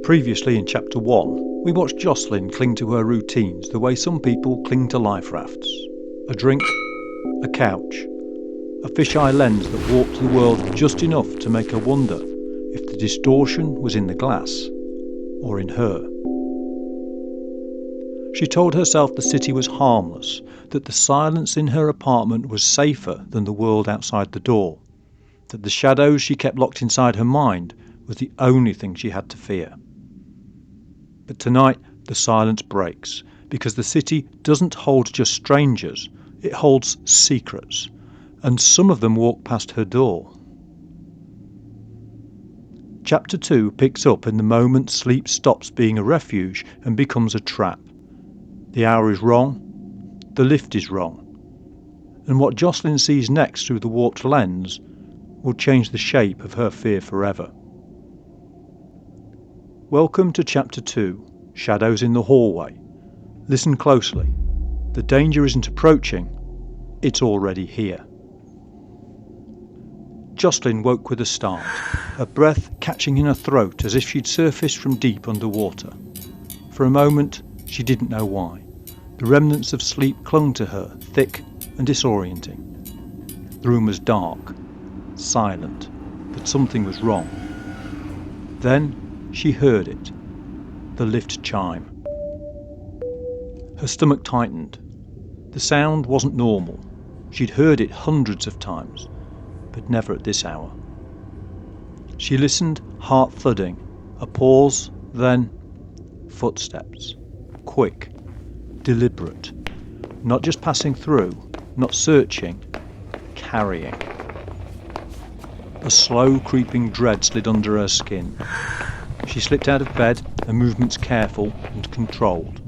Previously in Chapter 1, we watched Jocelyn cling to her routines the way some people cling to life rafts. A drink, a couch, a fisheye lens that warped the world just enough to make her wonder if the distortion was in the glass or in her. She told herself the city was harmless, that the silence in her apartment was safer than the world outside the door, that the shadows she kept locked inside her mind was the only thing she had to fear. But tonight the silence breaks, because the city doesn't hold just strangers, it holds secrets, and some of them walk past her door. Chapter 2 picks up in the moment sleep stops being a refuge and becomes a trap. The hour is wrong, the lift is wrong, and what Jocelyn sees next through the warped lens will change the shape of her fear forever. Welcome to Chapter 2, Shadows in the Hallway. Listen closely. The danger isn't approaching, it's already here. Jocelyn woke with a start, her breath catching in her throat as if she'd surfaced from deep underwater. For a moment, she didn't know why. The remnants of sleep clung to her, thick and disorienting. The room was dark, silent, but something was wrong. Then she heard it, the lift chime. Her stomach tightened. The sound wasn't normal. She'd heard it hundreds of times, but never at this hour. She listened, heart thudding. A pause, then footsteps. Quick, deliberate. Not just passing through, not searching, carrying. A slow creeping dread slid under her skin. She slipped out of bed, her movements careful and controlled.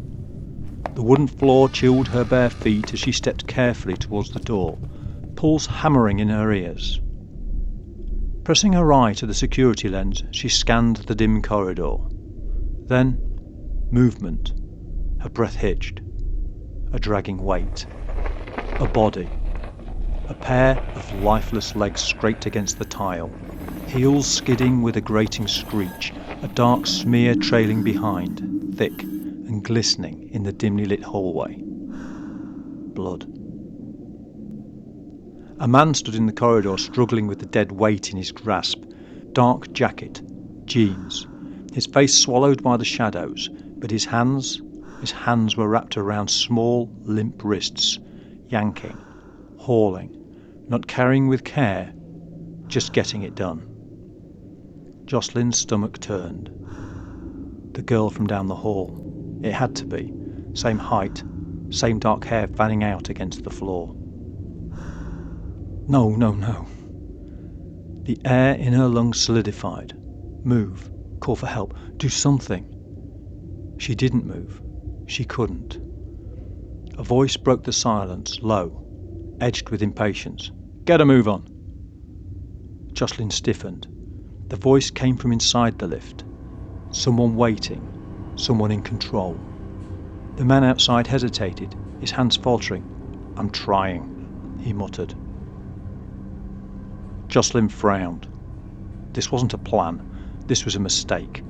The wooden floor chilled her bare feet as she stepped carefully towards the door, pulse hammering in her ears. Pressing her eye to the security lens, she scanned the dim corridor. Then, movement. Her breath hitched. A dragging weight. A body. A pair of lifeless legs scraped against the tile. Heels skidding with a grating screech, a dark smear trailing behind, thick and glistening in the dimly lit hallway. Blood. A man stood in the corridor struggling with the dead weight in his grasp. Dark jacket, jeans, his face swallowed by the shadows, but his hands were wrapped around small, limp wrists, yanking, hauling, not carrying with care, just getting it done. Jocelyn's stomach turned. The girl from down the hall. It had to be. Same height, same dark hair fanning out against the floor. No. The air in her lungs solidified. Move. Call for help. Do something. She didn't move. She couldn't. A voice broke the silence, low, edged with impatience. Get a move on. Jocelyn stiffened. The voice came from inside the lift. Someone waiting, someone in control. The man outside hesitated, his hands faltering. I'm trying, he muttered. Jocelyn frowned. This wasn't a plan, this was a mistake.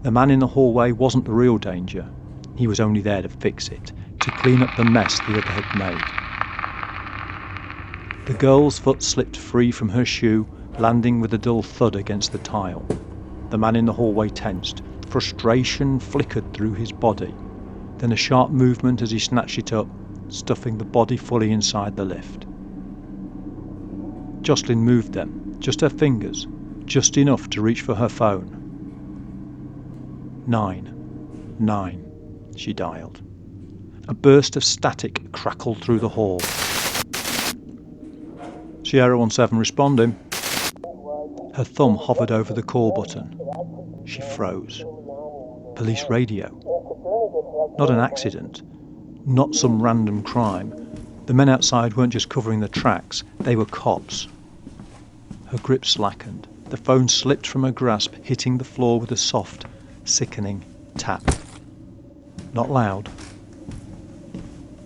The man in the hallway wasn't the real danger. He was only there to fix it, to clean up the mess the other had made. The girl's foot slipped free from her shoe, landing with a dull thud against the tile. The man in the hallway tensed. Frustration flickered through his body. Then a sharp movement as he snatched it up, stuffing the body fully inside the lift. Jocelyn moved them, just her fingers, just enough to reach for her phone. 9, she dialed. A burst of static crackled through the hall. Sierra 17 responding. Her thumb hovered over the call button. She froze. Police radio. Not an accident. Not some random crime. The men outside weren't just covering the tracks, they were cops. Her grip slackened. The phone slipped from her grasp, hitting the floor with a soft, sickening tap. Not loud.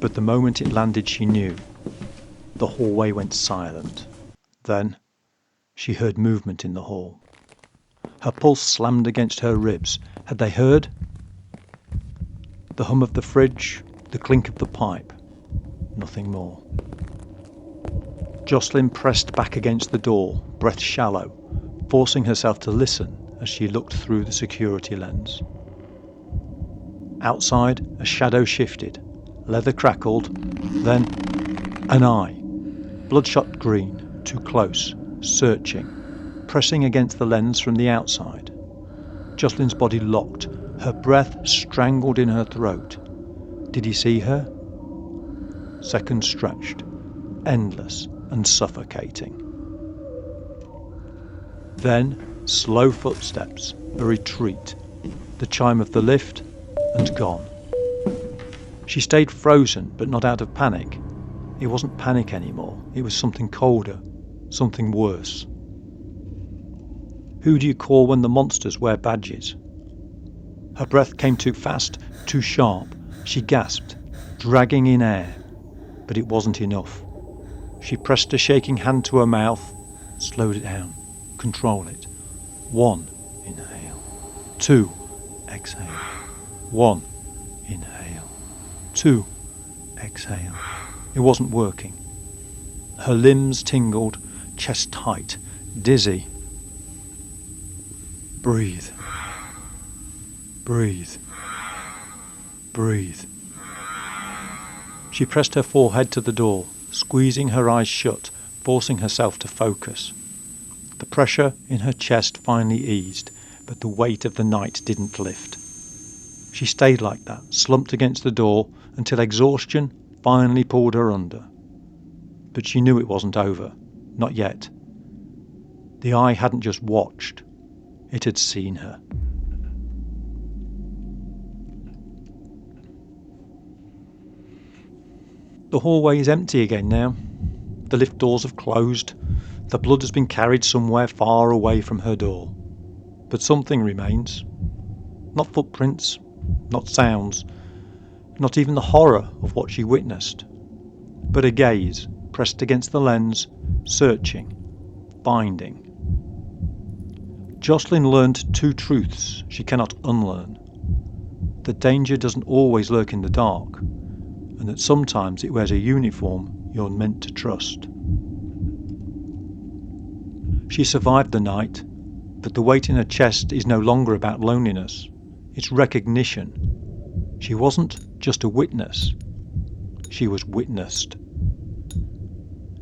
But the moment it landed, she knew. The hallway went silent. Then she heard movement in the hall. Her pulse slammed against her ribs. Had they heard? The hum of the fridge, the clink of the pipe. Nothing more. Jocelyn pressed back against the door, breath shallow, forcing herself to listen as she looked through the security lens. Outside, a shadow shifted. Leather crackled. Then, an eye. Bloodshot green, too close, searching, pressing against the lens from the outside. Jocelyn's body locked, her breath strangled in her throat. Did he see her? Seconds stretched, endless and suffocating. Then, slow footsteps, a retreat, the chime of the lift, and gone. She stayed frozen, but not out of panic. It wasn't panic anymore. It was something colder, something worse. Who do you call when the monsters wear badges? Her breath came too fast, too sharp. She gasped, dragging in air, but it wasn't enough. She pressed a shaking hand to her mouth, slowed it down, control it. 1, inhale. 2, exhale. 1, inhale. 2, exhale. It wasn't working. Her limbs tingled, chest tight, dizzy. Breathe. Breathe. Breathe. She pressed her forehead to the door, squeezing her eyes shut, forcing herself to focus. The pressure in her chest finally eased, but the weight of the night didn't lift. She stayed like that, slumped against the door, until exhaustion finally pulled her under. But she knew it wasn't over. Not yet. The eye hadn't just watched. It had seen her. The hallway is empty again now. The lift doors have closed. The blood has been carried somewhere far away from her door. But something remains. Not footprints, not sounds, not even the horror of what she witnessed, but a gaze pressed against the lens, searching, finding. Jocelyn learned 2 truths she cannot unlearn. That danger doesn't always lurk in the dark, and that sometimes it wears a uniform you're meant to trust. She survived the night, but the weight in her chest is no longer about loneliness. It's recognition. She wasn't just a witness. She was witnessed.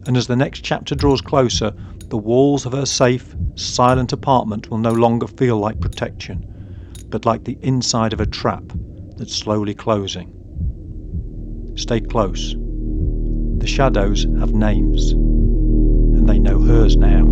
And as the next chapter draws closer, the walls of her safe, silent apartment will no longer feel like protection, but like the inside of a trap that's slowly closing. Stay close. The shadows have names, and they know hers now.